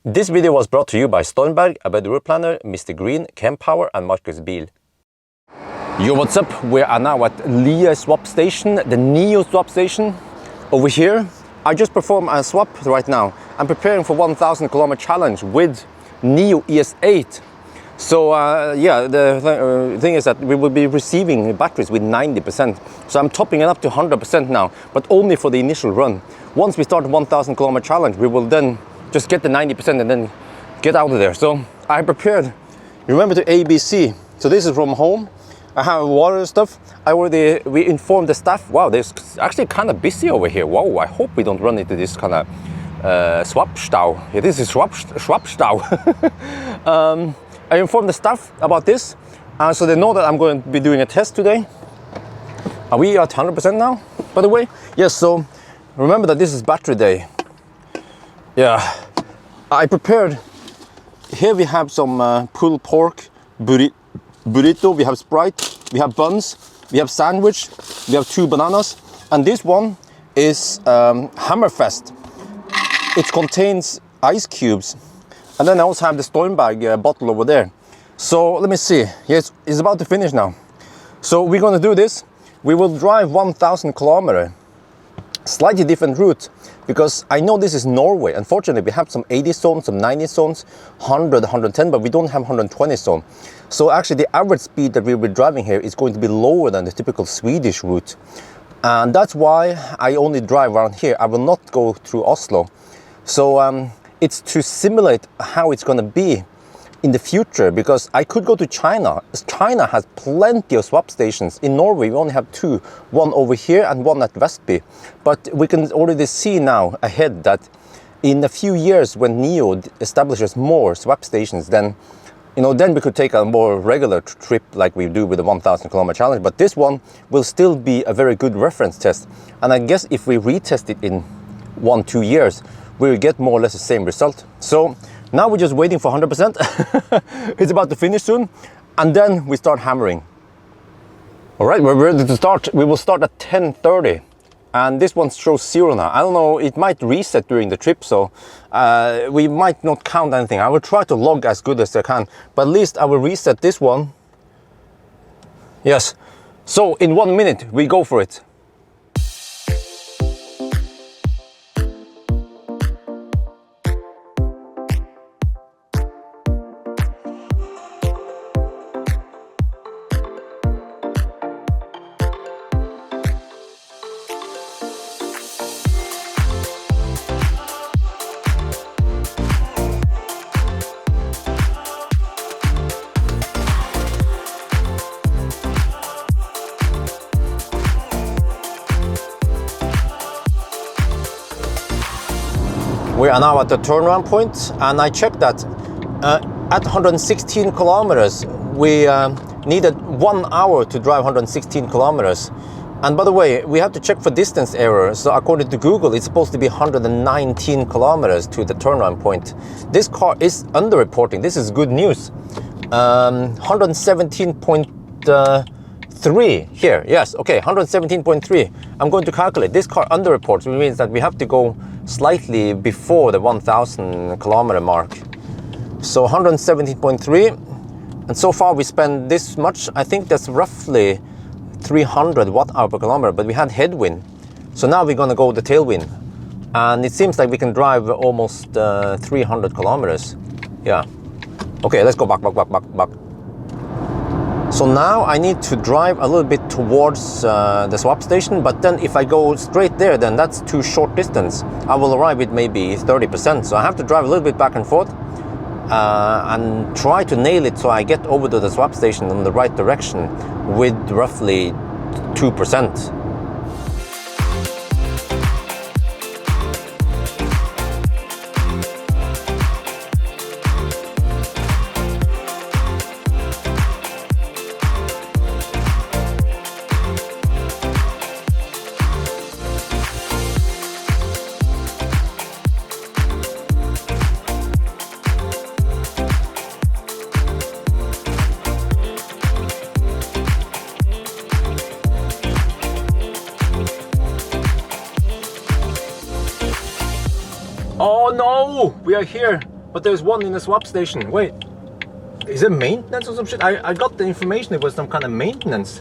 This video was brought to you by Stormberg, a route planner, MisterGreen, Kempower and Marcus Bil. Yo, what's up? We are now at Lia swap station, the Nio swap station over here. I just performed a swap right now. I'm preparing for 1000 kilometer challenge with Nio ES8. So yeah, the thing is that we will be receiving batteries with 90%. So I'm topping it up to 100% now, but only for the initial run. Once we start the 1000 kilometer challenge, we will then just get the 90% and then get out of there. So I prepared, remember, to ABC. So this is from home. I have water and stuff. We informed the staff. Wow, there's actually kind of busy over here. Wow, I hope we don't run into this kind of swapstau. Yeah, this is swapstau. I informed the staff about this, so they know that I'm going to be doing a test today. Are we at 100% now, by the way? Yes, so remember that this is battery day. Yeah, I prepared. Here we have some pulled pork, burrito, we have Sprite, we have buns, we have sandwich, we have 2 bananas, and this one is Hammerfest. It contains ice cubes, and then I also have the Stormberg bottle over there. So let me see. Yes, it's about to finish now. So we're going to do this. We will drive 1000 kilometers. Slightly different route, because I know this is Norway. Unfortunately, we have some 80 zones, some 90 zones, 100, 110, but we don't have 120 zone. So actually the average speed that we'll be driving here is going to be lower than the typical Swedish route. And that's why I only drive around here. I will not go through Oslo. So it's to simulate how it's going to be in the future, because I could go to China. China has plenty of swap stations. In Norway, we only have 2, one over here and one at Vestby. But we can already see now ahead that in a few years, when Nio establishes more swap stations, then then we could take a more regular trip like we do with the 1000 kilometer challenge. But this one will still be a very good reference test. And I guess if we retest it in 1-2 years, we will get more or less the same result. So now we're just waiting for 100%. It's about to finish soon, and then we start hammering. All right, we're ready to start. We will start at 10:30, and this one shows 0 now. I don't know, it might reset during the trip, so we might not count anything. I will try to log as good as I can, but at least I will reset this one. Yes, so in 1 minute we go for it. We are now at the turnaround point, and I checked that at 116 kilometers, we needed 1 hour to drive 116 kilometers. And by the way, we have to check for distance error. So according to Google, it's supposed to be 119 kilometers to the turnaround point. This car is underreporting. This is good news. 117.3 here. Yes, okay, 117.3. I'm going to calculate. This car underreports, which means that we have to go slightly before the 1000 kilometer mark. So 117.3, and so far we spent this much. I think that's roughly 300 watt-hour per kilometer, but we had headwind. So now we're gonna go the tailwind, and it seems like we can drive almost 300 kilometers. Yeah. Okay, let's go back. So now I need to drive a little bit towards the swap station, but then if I go straight there, then that's too short distance. I will arrive with maybe 30%, so I have to drive a little bit back and forth and try to nail it so I get over to the swap station in the right direction with roughly 2%. Oh no, we are here but there's one in the swap station. Wait, is it maintenance or some shit? I got the information it was some kind of maintenance.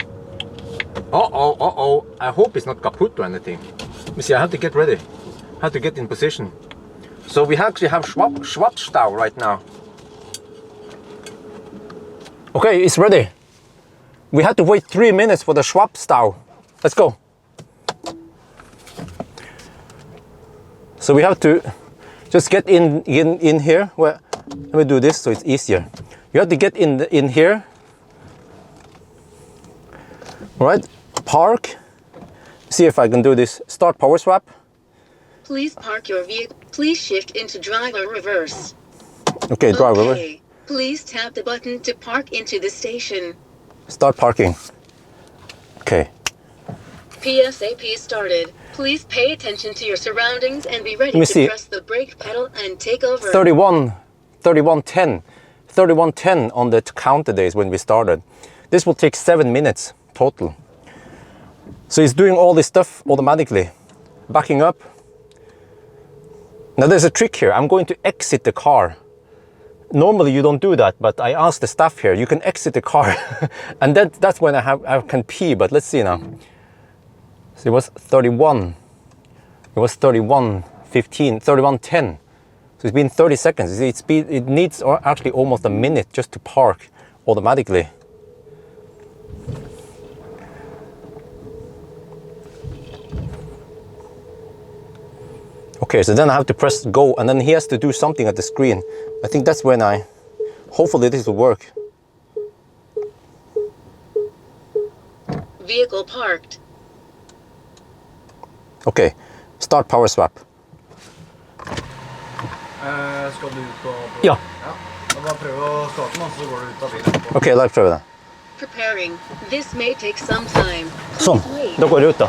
Uh-oh. I hope it's not kaput or anything. Let me see, I have to get ready. I have to get in position. So we actually have Schwarzstau right now. Okay, it's ready. We had to wait 3 minutes for the Schwarzstau. Let's go. So we have to just get in here. Well, let me do this so it's easier. You have to get in here. All right, park. See if I can do this. Start power swap. Please park your vehicle. Please shift into driver reverse. Okay, driver reverse. Please tap the button to park into the station. Start parking. Okay. PSAP started. Please pay attention to your surroundings and be ready to press the brake pedal and take over. 31:10 on the counter days when we started. This will take 7 minutes total. So it's doing all this stuff automatically. Backing up. Now there's a trick here. I'm going to exit the car. Normally you don't do that, but I asked the staff here, you can exit the car. And that's when I can pee, but let's see now. So it was 31. It was 31:15, 31:10. So it's been 30 seconds. You see, it needs actually almost a minute just to park automatically. Okay, so then I have to press go, and then he has to do something at the screen. I think that's when hopefully this will work. Vehicle parked. Okay, start power swap. Skal du ut på... Ja. Da bare prøv å starte nå, så går du ut av bilen. Ok, la oss prøve det. Preparing. This may take some time. Sånn, da går det ut da.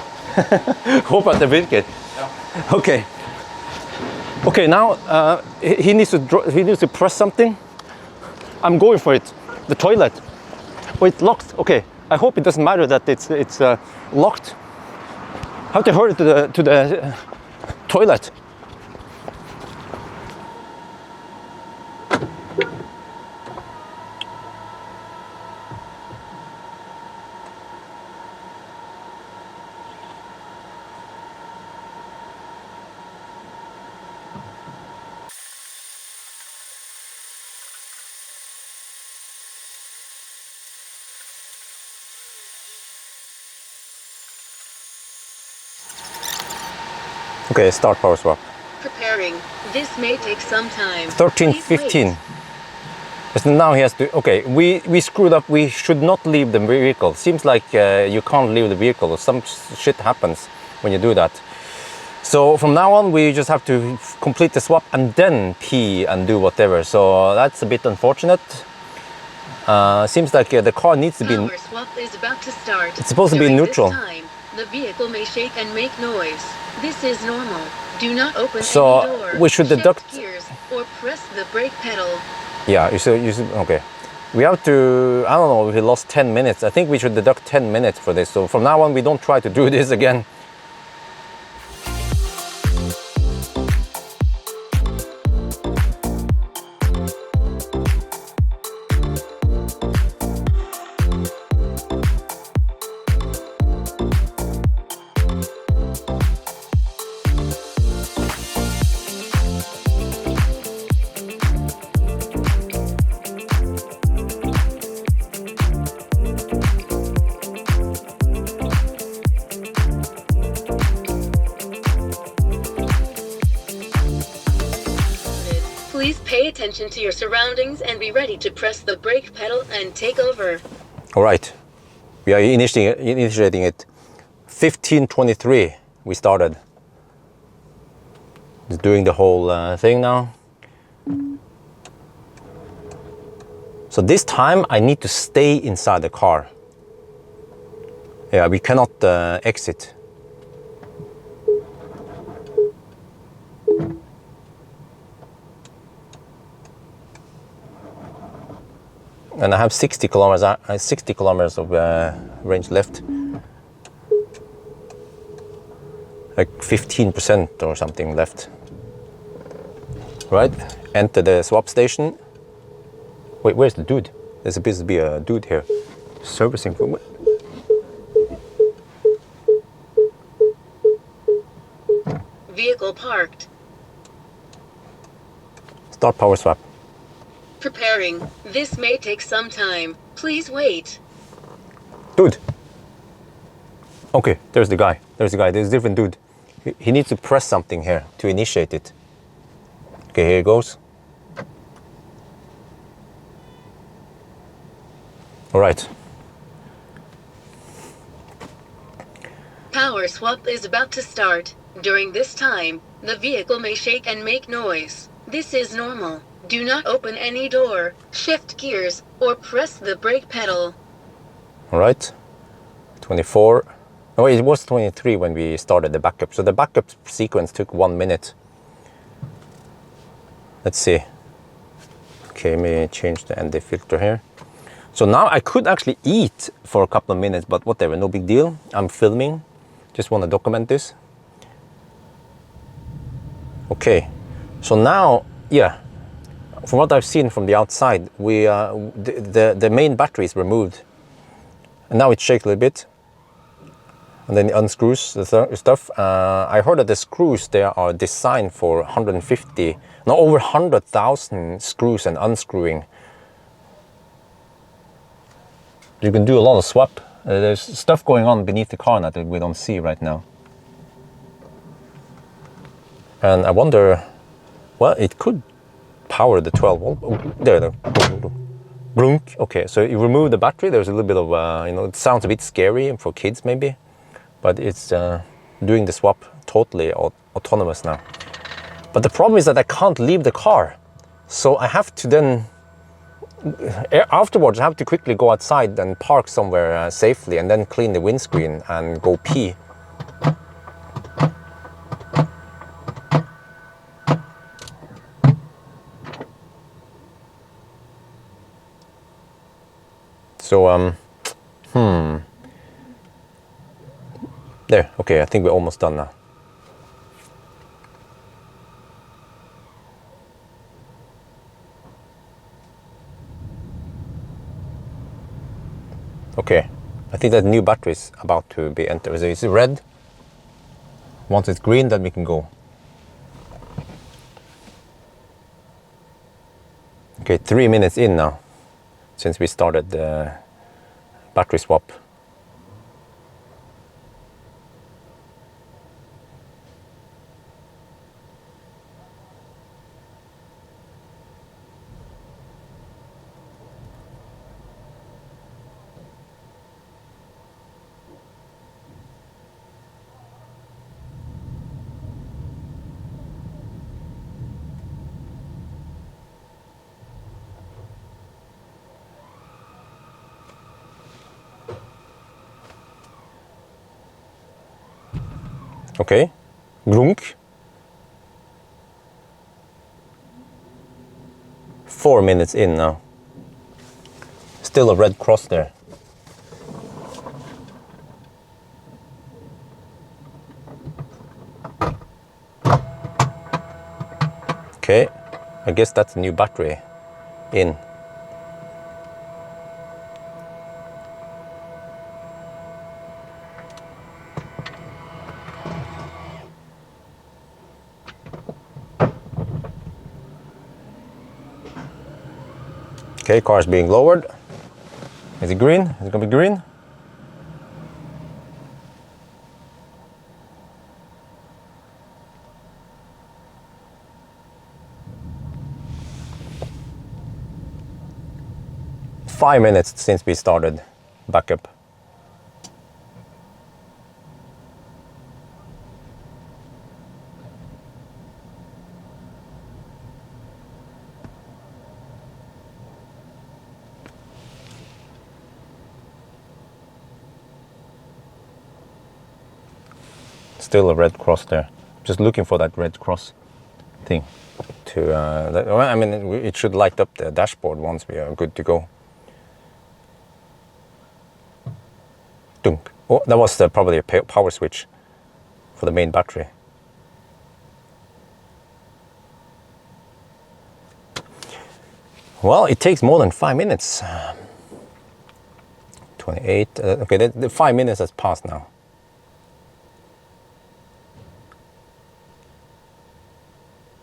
Håper at det virker. Ja. Okay. Okay, now he needs to press something. I'm going for it. The toilet. Oh, it's locked. Okay. I hope it doesn't matter that it's locked. I have to hurry to the toilet. Okay, start power swap. Preparing. This may take some time. 13:15. But now he has to. Okay, we screwed up. We should not leave the vehicle. Seems like you can't leave the vehicle. Some shit happens when you do that. So from now on, we just have to complete the swap and then pee and do whatever. So that's a bit unfortunate. Seems like the car needs to be. Power swap is about to start. It's supposed to be neutral. This time, the vehicle may shake and make noise. This is normal. Do not open any door. We should deduct gears or press the brake pedal. Yeah, you should. Okay. We have to. I don't know. We lost 10 minutes. I think we should deduct 10 minutes for this. So from now on, we don't try to do this again. Please pay attention to your surroundings and be ready to press the brake pedal and take over. All right, we are initiating it. 15:23 we started. It's doing the whole thing now. So this time I need to stay inside the car. Yeah, we cannot exit. And I have 60 kilometers of range left. Like 15% or something left. Right, enter the swap station. Wait, where's the dude? There's supposed to be a dude here servicing for. Vehicle parked. Start power swap. Preparing. This may take some time. Please wait. Dude. Okay, there's the guy. There's a different dude. He needs to press something here to initiate it. Okay, here it goes. All right. Power swap is about to start. During this time, the vehicle may shake and make noise. This is normal. Do not open any door, shift gears, or press the brake pedal. All right. 24. Oh, it was 23 when we started the backup. So the backup sequence took 1 minute. Let's see. Okay, let me change the ND filter here. So now I could actually eat for a couple of minutes, but whatever, no big deal. I'm filming. Just want to document this. Okay. So now, yeah, from what I've seen from the outside, the main battery is removed. And now it shakes a little bit. And then it unscrews the stuff. I heard that the screws, they are designed for 150, no, over 100,000 screws and unscrewing. You can do a lot of swap. There's stuff going on beneath the car that we don't see right now. And I wonder, well, it could power the 12 volt. Oh, there. Blunk. Okay, so you remove the battery. There's a little bit of, it sounds a bit scary for kids maybe, but it's doing the swap totally autonomous now. But the problem is that I can't leave the car. So I have to then, afterwards, I have to quickly go outside and park somewhere safely and then clean the windscreen and go pee. So, there, okay, I think we're almost done now. Okay, I think that new battery is about to be entered. So it's red. Once it's green, then we can go. Okay, 3 minutes in now, since we started the battery swap. Okay, grunk. 4 minutes in now. Still a red cross there. Okay, I guess that's a new battery in. Okay, car is being lowered. Is it green? Is it gonna be green? Five minutes since we started backup. Still a red cross there. Just looking for that red cross thing. I mean, it should light up the dashboard once we are good to go. Dunk. Oh, that was probably a power switch for the main battery. Well, it takes more than 5 minutes. 28, okay, the 5 minutes has passed now.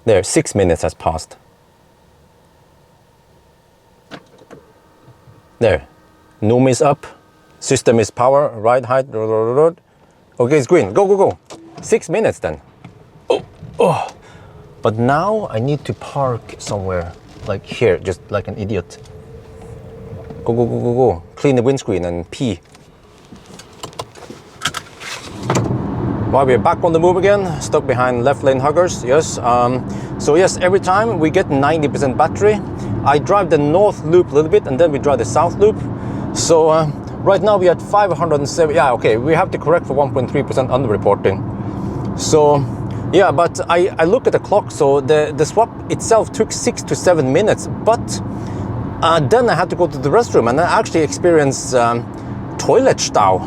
There, 6 minutes has passed. There, NUM is up, system is power, ride height, okay, it's green, go, go, go. 6 minutes then. Oh. But now I need to park somewhere, like here, just like an idiot. Go, go, go, go, go. Clean the windscreen and pee. Well, we're back on the move again, stuck behind left lane huggers, yes. So yes, every time we get 90% battery. I drive the north loop a little bit and then we drive the south loop. So right now we are at 507, yeah, okay, we have to correct for 1.3% underreporting. So, yeah, but I look at the clock, so the swap itself took 6 to 7 minutes, but then I had to go to the restroom and I actually experienced toilet stau.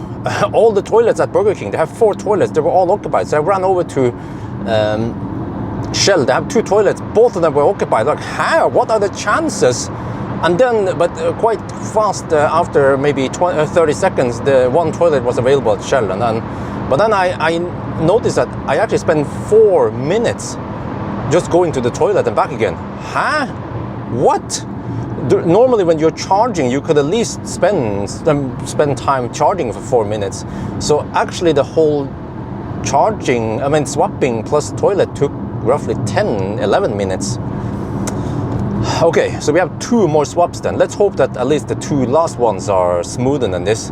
All the toilets at Burger King, they have 4 toilets, they were all occupied. So I ran over to Shell, they have 2 toilets, both of them were occupied. Like, how? What are the chances? And then, but quite fast, after maybe 30 seconds, the one toilet was available at Shell. And then, but then I noticed that I actually spent 4 minutes just going to the toilet and back again. Huh? What? Normally when you're charging, you could at least spend time charging for 4 minutes. So actually the whole charging, I mean swapping plus toilet took roughly 10-11 minutes. Okay, so we have 2 more swaps then. Let's hope that at least the 2 last ones are smoother than this.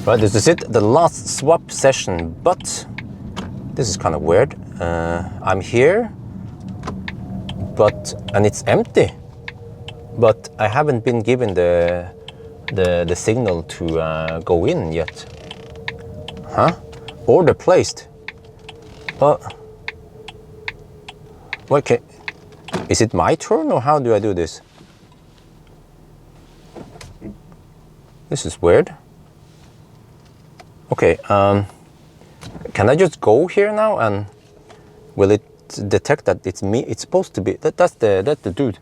Right, this is it, the last swap session, but this is kind of weird. I'm here, and it's empty, but I haven't been given the signal to go in yet. Huh? Order placed. Okay, is it my turn or how do I do this? This is weird. Okay, can I just go here now and will it detect that it's me? It's supposed to be, that's the dude.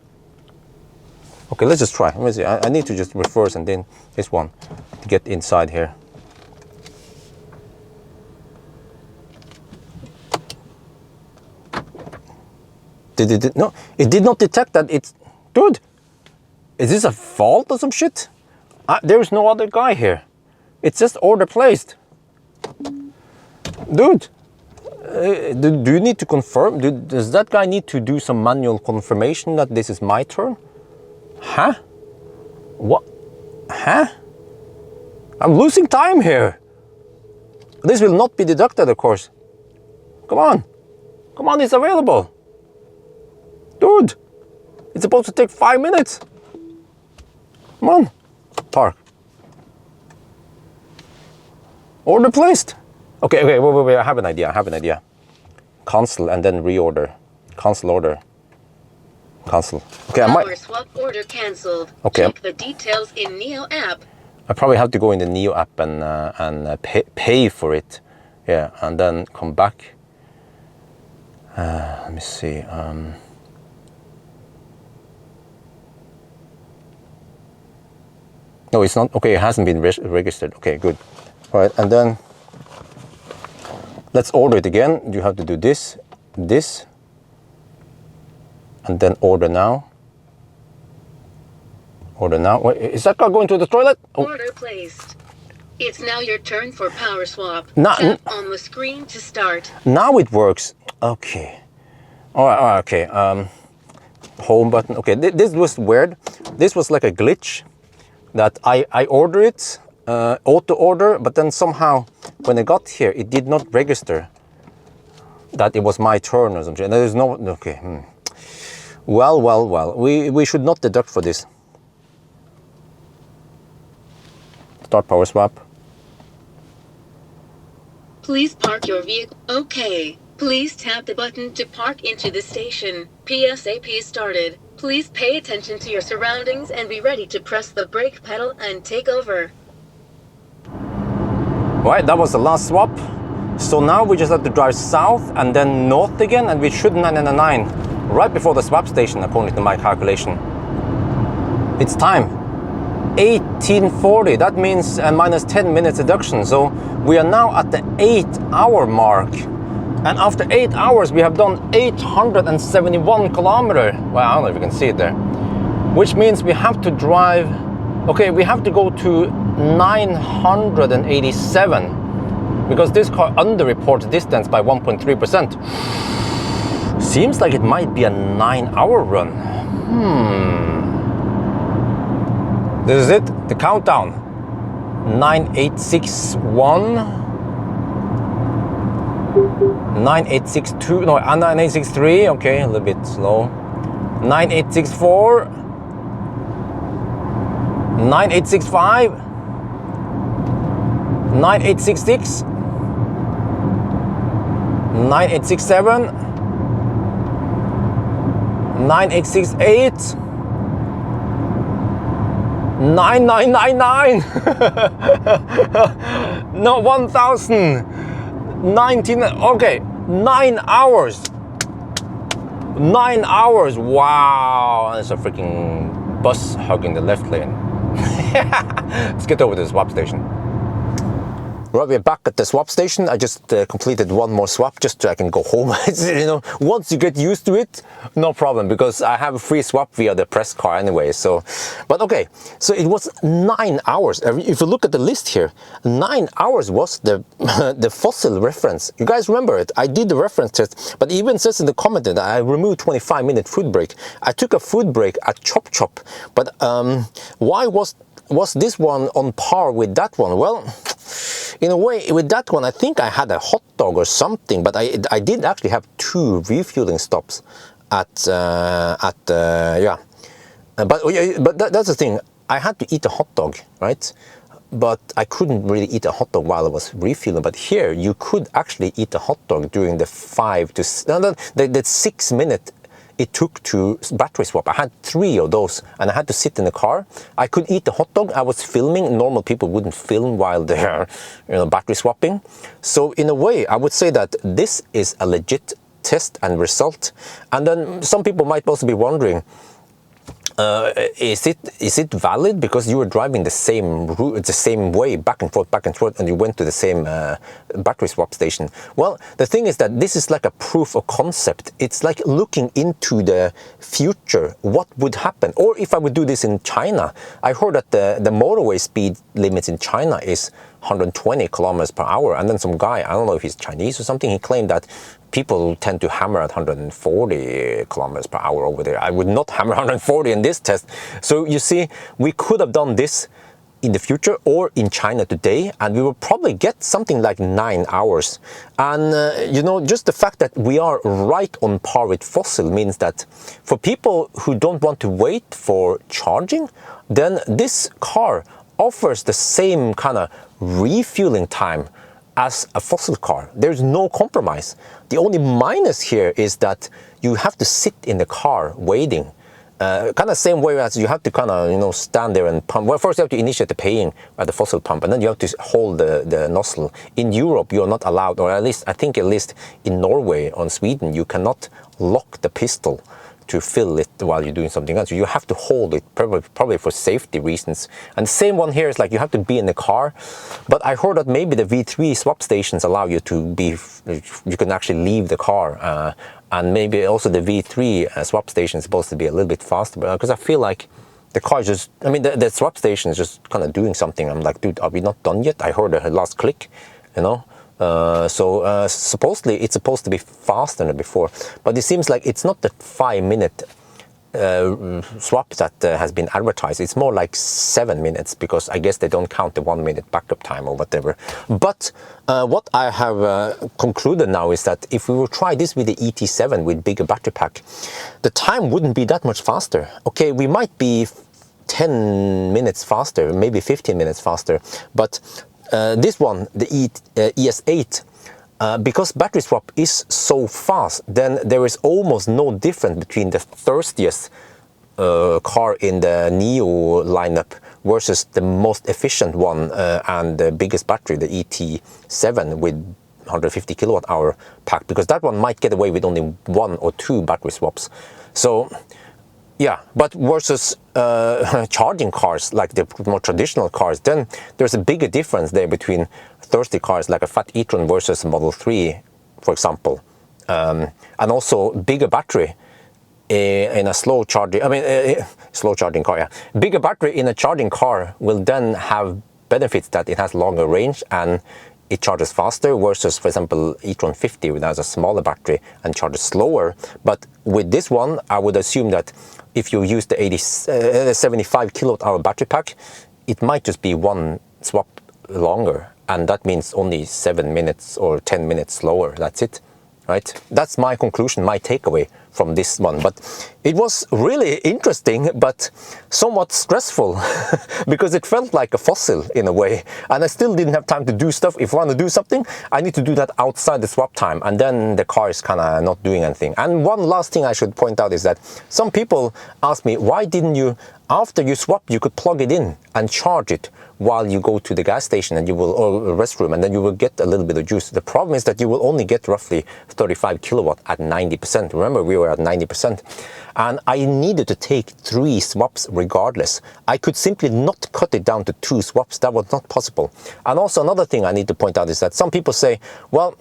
Okay, let's just try. Let me see, I need to just reverse and then this one to get inside here. No, it did not detect that it's, dude, is this a fault or some shit? There is no other guy here. It's just order placed. Dude, do you need to confirm? Does that guy need to do some manual confirmation that this is my turn? Huh? What? Huh? I'm losing time here. This will not be deducted, of course. Come on. Come on, it's available. Dude, it's supposed to take 5 minutes. Come on. Park. Order placed. Okay, wait, I have an idea. Cancel and then reorder. Cancel order. Cancel. Okay, I might. Power swap order cancelled. Okay. Check the details in Nio app. I probably have to go in the Nio app and pay for it. Yeah, and then come back. Let me see. No, it's not. Okay, it hasn't been registered. Okay, good. All right, and then let's order it again. You have to do this, and then order now. Order now. Wait, is that guy going to the toilet? Oh. Order placed. It's now your turn for power swap. Tap on the screen to start. Now it works. Okay. All right. Okay. Home button. Okay. This was weird. This was like a glitch that I order it. Auto order, but then somehow when I got here it did not register. that it was my turn or something. There is no, okay. Well, we should not deduct for this. Start power swap. Please park your vehicle. Okay. Please tap the button to park into the station. PSAP started. Please pay attention to your surroundings and be ready to press the brake pedal and take over. Right, that was the last swap. So now we just have to drive south and then north again, and we should 999 right before the swap station according to my calculation. It's time. 1840, that means minus 10 minutes deduction. So we are now at the 8-hour mark. And after 8 hours, we have done 871 kilometers. Well, I don't know if you can see it there. Which means we have to drive, okay, we have to go to 987 because this car underreports distance by 1.3%. Seems like it might be a 9-hour run. This is it, the countdown. 9861. 9862, no, 9863, okay, a little bit slow. 9864. 9865. 9866. 9867. 9868. 9999. No, 1000. 19, okay, 9 hours. 9 hours, wow. There's a freaking bus hugging the left lane. Let's get over to the swap station. Right, we're back at the swap station. I just completed one more swap just so I can go home. You know, once you get used to it, no problem, because I have a free swap via the press car anyway. So, but okay, so it was 9 hours. If you look at the list here, 9 hours was the the fossil reference. You guys remember it? I did the reference test, but it even says in the comment that I removed 25-minute food break. I took a food break at Chop Chop, but why was this one on par with that one? Well, in a way, with that one, I think I had a hot dog or something, but I did actually have 2 refueling stops at yeah. But that's the thing. I had to eat a hot dog, right? But I couldn't really eat a hot dog while I was refueling. But here, you could actually eat a hot dog during the 6 minute it took to battery swap. I had 3 of those, and I had to sit in the car. I could eat the hot dog. I was filming. Normal people wouldn't film while they're, you know, battery swapping. So in a way, I would say that this is a legit test and result. And then some people might also be wondering, is it valid because you were driving the same route, the same way, back and forth, and you went to the same battery swap station? Well, the thing is that this is like a proof of concept. It's like looking into the future, what would happen. Or if I would do this in China, I heard that the motorway speed limits in China is 120 kilometers per hour, and then some guy, I don't know if he's Chinese or something, he claimed that people tend to hammer at 140 kilometers per hour over there. I would not hammer 140 in this test. So you see, we could have done this in the future or in China today, and we will probably get something like 9 hours. And you know, just the fact that we are right on par with fossil means that for people who don't want to wait for charging, then this car offers the same kind of refueling time as a fossil car. There's no compromise. The only minus here is that you have to sit in the car waiting. Kind of same way as you have to kind of, you know, stand there and pump. Well, first you have to initiate the paying at the fossil pump, and then you have to hold the nozzle. In Europe, you're not allowed, or at least, I think at least in Norway or Sweden, you cannot lock the pistol to fill it while you're doing something else. You have to hold it, probably for safety reasons. And the same one here is like you have to be in the car. But I heard that maybe the V3 swap stations allow you to be, you can actually leave the car. And maybe also the V3 swap station is supposed to be a little bit faster. Because I feel like the car just, I mean, the swap station is just kind of doing something. I'm like, dude, are we not done yet? I heard the last click, you know? Supposedly it's supposed to be faster than before, but it seems like it's not the 5 minute swap that has been advertised. It's more like 7 minutes, because I guess they don't count the 1 minute backup time or whatever. But what I have concluded now is that if we will try this with the ET7 with bigger battery pack, the time wouldn't be that much faster. Okay, we might be 10 minutes faster, maybe 15 minutes faster, but this one, the ES8, because battery swap is so fast, then there is almost no difference between the thirstiest car in the Nio lineup versus the most efficient one and the biggest battery, the ET7 with 150 kilowatt hour pack, because that one might get away with only 1 or 2 battery swaps. So yeah, but versus charging cars, like the more traditional cars, then there's a bigger difference there between thirsty cars like a fat e-tron versus a Model 3, for example. And also bigger battery in a slow charging, slow charging car, yeah. Bigger battery in a charging car will then have benefits that it has longer range and it charges faster versus, for example, e-tron 50, which has a smaller battery and charges slower. But with this one, I would assume that if you use the 75 kilowatt hour battery pack, it might just be one swap longer, and that means only 7 minutes or 10 minutes slower. That's it, right? That's my conclusion, my takeaway from this one. But it was really interesting, but somewhat stressful because it felt like a fossil in a way, and I still didn't have time to do stuff. If I want to do something, I need to do that outside the swap time, and then the car is kind of not doing anything. And one last thing I should point out is that some people ask me, why didn't you, after you swap, you could plug it in and charge it while you go to the gas station and you will, or restroom, and then you will get a little bit of juice. The problem is that you will only get roughly 35 kilowatt at 90%. Remember, we were at 90%. And I needed to take 3 swaps regardless. I could simply not cut it down to 2 swaps. That was not possible. And also another thing I need to point out is that some people say, well,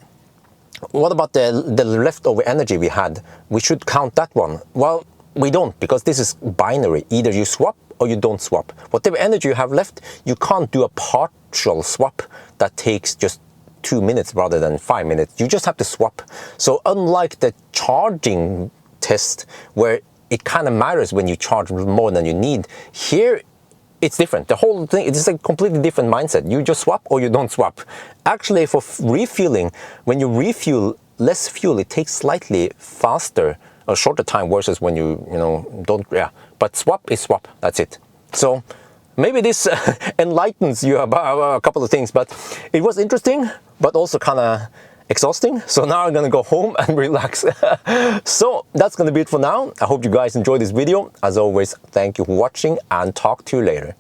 what about the leftover energy we had? We should count that one. Well, we don't, because this is binary. Either you swap or you don't swap. Whatever energy you have left, you can't do a partial swap that takes just 2 minutes rather than 5 minutes. You just have to swap. So unlike the charging test, where it kind of matters when you charge more than you need, here it's different. The whole thing, it's a completely different mindset. You just swap or you don't swap. Actually, for refueling, when you refuel less fuel, it takes slightly faster or shorter time versus when you don't, yeah. But swap is swap, that's it. So maybe this enlightens you about a couple of things, but it was interesting, but also kind of exhausting. So now I'm gonna go home and relax. So that's gonna be it for now. I hope you guys enjoyed this video. As always, thank you for watching and talk to you later.